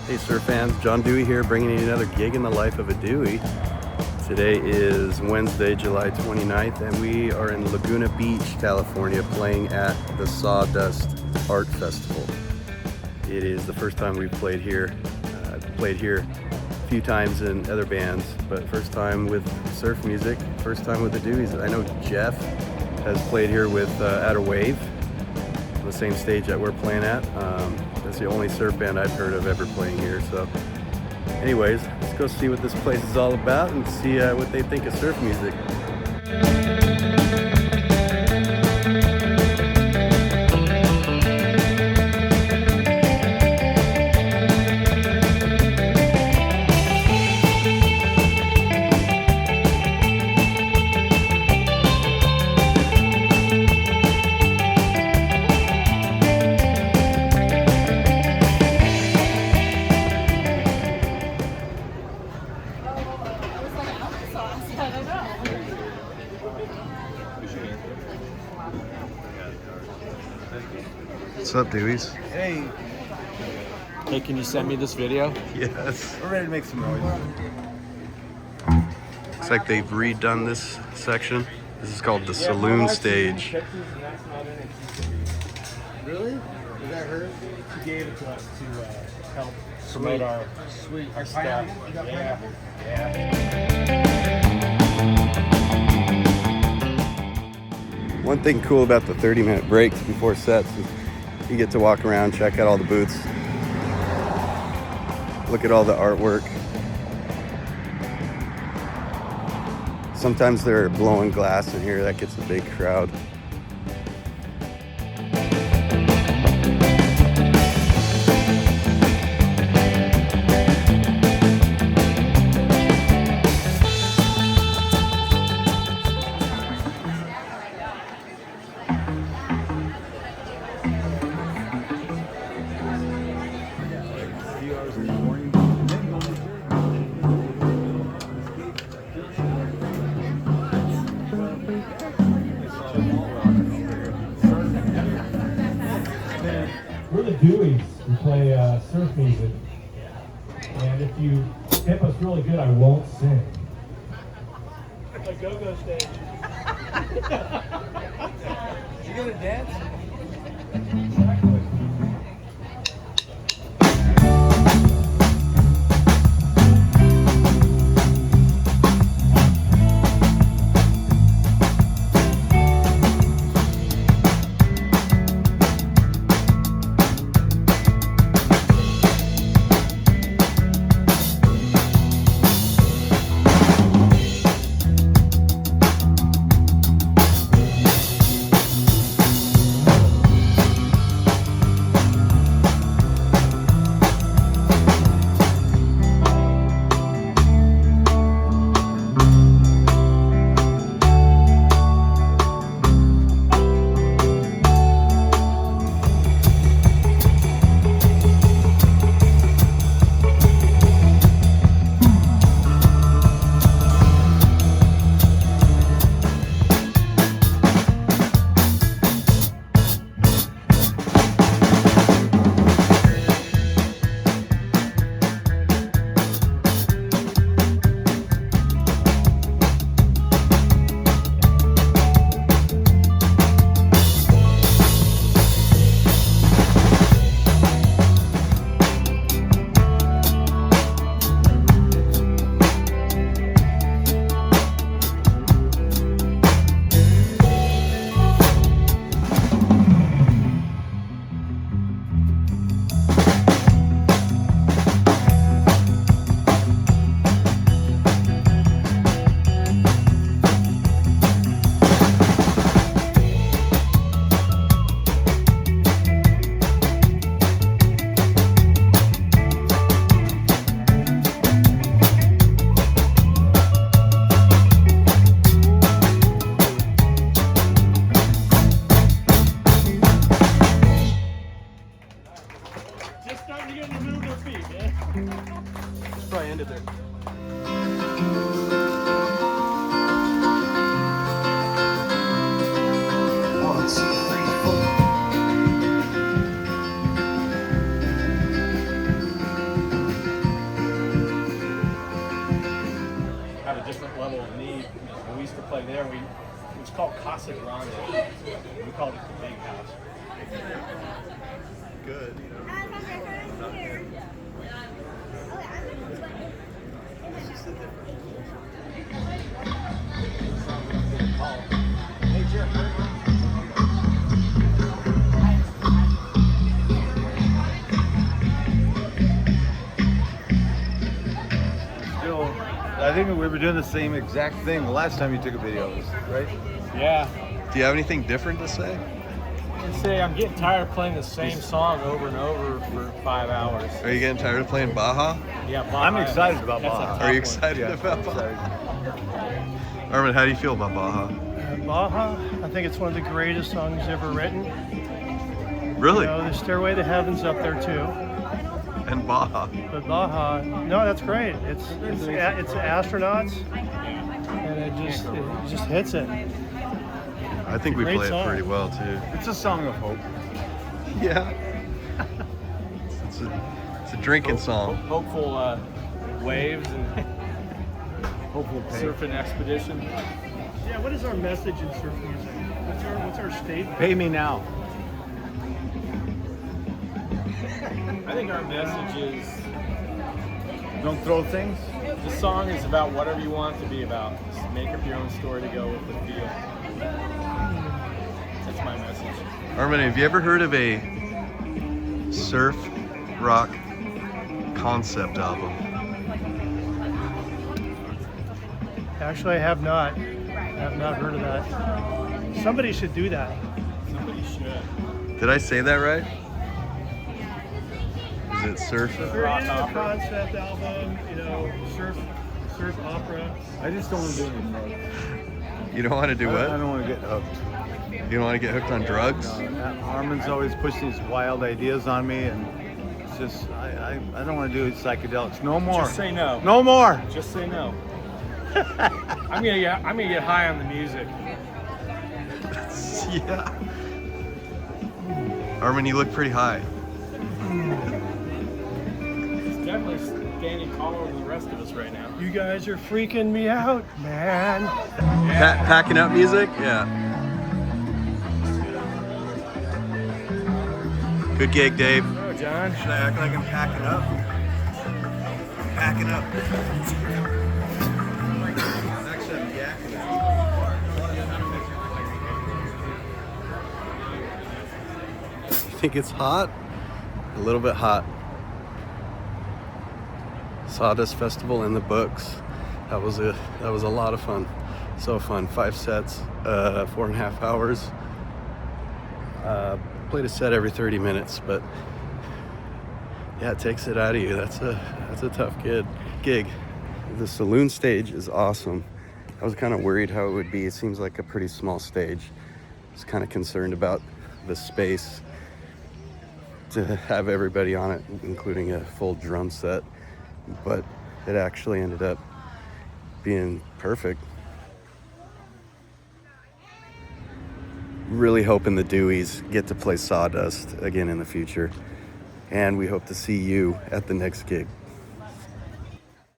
Hey surf fans, John Dewey here, bringing you another gig in the life of a Dewey. Today is Wednesday, July 29th, and we are in Laguna Beach, California, playing at the Sawdust Art Festival. It is the first time we've played here. I've played here a few times in other bands, but first time with surf music, first time with the Deweys. I know Jeff has played here with At a Wave, on the same stage that we're playing at. That's the only surf band I've heard of ever playing here. So anyways, let's go see what this place is all about and see what they think of surf music. What's up, Deweys? Hey. Hey, can you send me this video? Yes. We're ready to make some noise. Looks like they've redone this section. This is called the Saloon Stage. Really? Is that her? She gave it to us to help promote our stuff. One thing cool about the 30-minute breaks before sets is you get to walk around, check out all the booths, look at all the artwork. Sometimes they're blowing glass in here, that gets a big crowd. We're the Deweys. We play surf music. And if you tip us really good, I won't sing. A go-go stage. You gonna dance? Exactly. Probably ended there. over there. It's called Casa Grande. We called it the Big House. Good. Hey, Jeff. I think we were doing the same exact thing the last time you took a video, right? Yeah. Do you have anything different to say? I'd say I'm getting tired of playing the same song over and over for 5 hours. Are you getting tired of playing Baja? Yeah, Baja. I'm excited about That's a Baja. tough Are you one. excited Yeah, about I'm Baja? excited. Armin, how do you feel about Baja? Baja, I think it's one of the greatest songs ever written. Really? You know, the Stairway to Heaven's up there too. And Baja? But Baja, no, that's great. It's astronauts, and it just hits it. I think we Great play it song. pretty well too. It's a song of hope. Yeah. It's a drinking song. Hopeful waves and Hopeful pay. surfing expedition. Yeah, what is our message in surf music? What's our statement? Pay me now. I think our message is Don't throw things. the song is about whatever you want it to be about. Just make up your own story to go with the feel. That's my message. Armin, have you ever heard of a surf rock concept album? Actually, I have not. I have not heard of that. Somebody should do that. Somebody should. Did I say that right? Is it surf? If you're into a concept album, you know, surf opera. I just don't want to do anything. You don't want to do I what? don't want to get hooked. You don't want to get hooked on drugs? Armin's always pushing these wild ideas on me, and it's just I don't want to do psychedelics. No more. Just say no. No more. Just say no. I'm gonna get high on the music. Yeah. Armin, you look pretty high. He's definitely standing taller than the rest of us right now. You guys are freaking me out, man. Packing up music? Yeah. Good gig, Dave. Oh, John. Should I act like I'm packing up? Packing up. Actually, I'm yakking up. You think it's hot? A little bit hot. Sawdust Festival in the books. That was a lot of fun. So fun. 5 sets, 4.5 hours. Played a set every 30 minutes, but yeah, it takes it out of you. That's a tough gig. The Saloon Stage is awesome. I was kind of worried how it would be. It seems like a pretty small stage. I was kind of concerned about the space to have everybody on it, including a full drum set, but it actually ended up being perfect. Really hoping the Deweys get to play Sawdust again in the future, and we hope to see you at the next gig.